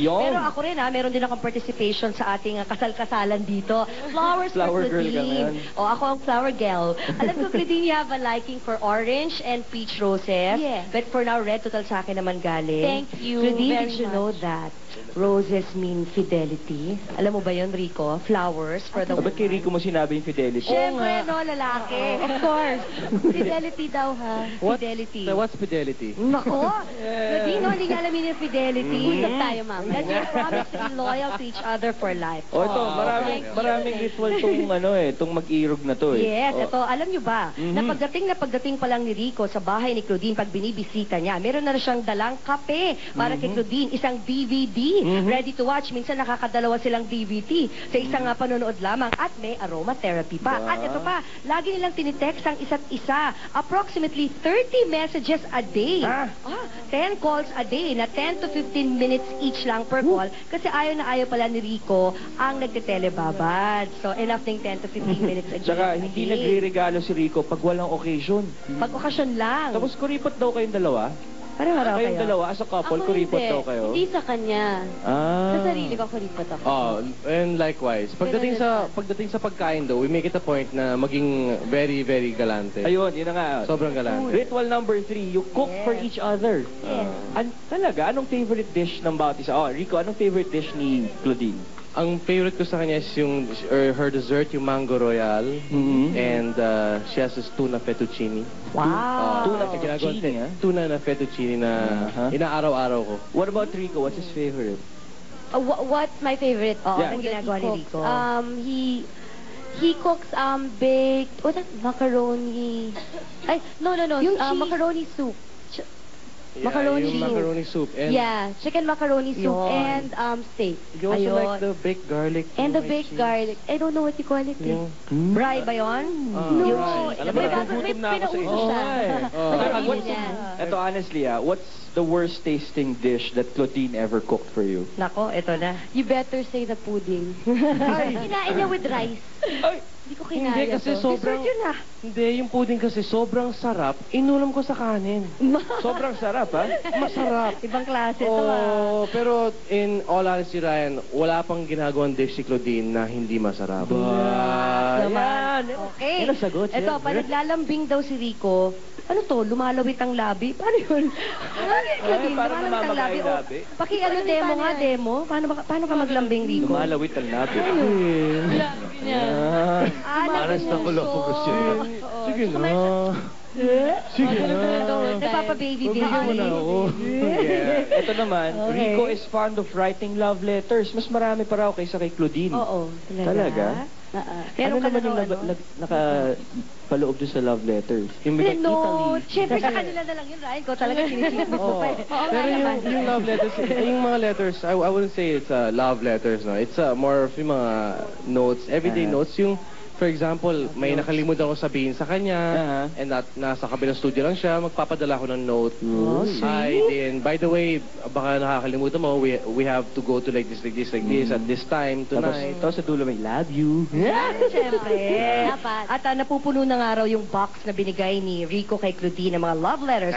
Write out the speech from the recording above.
Yun. Pero ako rin meron din akong participation sa ating kasal-kasalan dito. Flowers Flower for girl ka Claudine. ngayon. O, ako ang flower girl. Alam ko, Claudine, you have a liking for orange and peach roses. Yeah. But for now, red total sa akin naman galing. Thank you Claudine, very did you much. know that roses mean fidelity? Alam mo ba yun, Rico? Flowers for the Ba't kay Rico mo sinabi yung fidelity? Siyempre, no, lalaki. Of course. Fidelity daw, ha? Fidelity. So what's fidelity? Nako! Claudine, no, hindi niya alamin yung fidelity. Usap tayo, ma'am. That you promise to be loyal to each other for life. O ito, maraming ritual tong mag-irog na to eh. Yes, O, ito, alam nyo ba, na pagdating pa lang ni Rico sa bahay ni Claudine, pag binibisita niya, meron na siyang dalang kape para kay Claudine, isang DVD, ready to watch. Minsan nakakadalawa silang DVD sa isang panonood lamang at may aromatherapy pa. At ito pa, lagi nilang tinitext ang isa't isa. Approximately 30 messages a day. 10 calls a day na 10 to 15 minutes each lang per call kasi ayaw na ayaw pala ni Rico ang nagtetelebabad. So, enough ng 10 to 15 minutes a day. Tsaka hindi nagre-regalo si Rico pag walang occasion. Pag okasyon lang. Tapos kuripot daw kayong dalawa? Parang Kayong kayo. dalawa as a couple, kuripot daw kayo? Hindi sa kanya. Ah. Sa sarili ko, kuripot ako. Oh, and likewise. Pagdating sa pagkain daw, we make it a point na maging very, very galante. Ayun, yun na nga. Sobrang galante. Ritual number 3, you cook for each other. Talaga, anong favorite dish ng bawat isa? Oh, Rico, anong favorite dish ni Claudine? Ang favorite ko sa kanya is yung her dessert, yung mango royal. And she has this tuna fettuccine. Wow. Tuna Ginagawa- fettuccine, ha? Tuna na fettuccine na inaaraw-araw ko. What about Rico? What's his favorite? What's my favorite? Yeah. that Anong he ginagawa ni cooks? Rico? He cooks baked, what's that? Macaroni. Ay, no. Yung cheese. Macaroni soup. Macaroni soup. macaroni soup. And Yeah, chicken macaroni soup Yun. and steak. you also Ayun. like the baked garlic. And the with baked cheese. garlic. I don't know what you call it. Yung, Bry ba yun? No, right. Alam mo, may nagugutom na ako sa pinauso inyo. siya. What's, Yan. ito honestly, what's the worst tasting dish that Claudine ever cooked for you? Nako, ito na. You better say the pudding. Kinain niya with rice. Ay! Hindi ko kinaya Hindi kasi to. sobrang Hindi, yung pudding kasi sobrang sarap. Inulam ko sa kanin. Sobrang sarap, ha? Masarap. Ibang klase ito ah. Oh, pero in all honesty, Ryan, wala pang ginagawang dish si Claudine na hindi masarap. Naman. Okay. Yan ang sagot, Ito, siyempre. pag naglalambing daw si Rico, ano to, lumalawit ang labi? Paano yun? Ay, parang namamagay O, labi. demo nga, demo. Paano ka maglambing, Rico? Lumalawit ang labi. Paras na pala ako gusto niya. Sige na. Sige na. Nagpapa-baby baby. Bigyan mo na ako. Yeah. Ito naman, Rico is fond of writing love letters. Mas marami pa raw kaysa kay Claudine. Oo. Talaga? Meron ka naman yung nakapaloob doon sa love letters? Yung Hindi, like no. Italy. Siyempre sa kanila na lang yun, Ryan. Ko talaga sinisipot mo pa eh. Pero yung love letters, yung mga letters, I wouldn't say it's love letters, no. It's more of yung mga notes, everyday notes. Yung, for example, may nakalimutan ako sabihin sa kanya, and nasa kabilang studio lang siya, magpapadala ko ng note. Hi, din. By the way, baka nakakalimutan mo, we have to go to like this, at this time, tonight. Tapos sa dulo may love you. Siyempre. Dapat. At napupuno na nga raw yung box na binigay ni Rico kay Claudine ng mga love letters.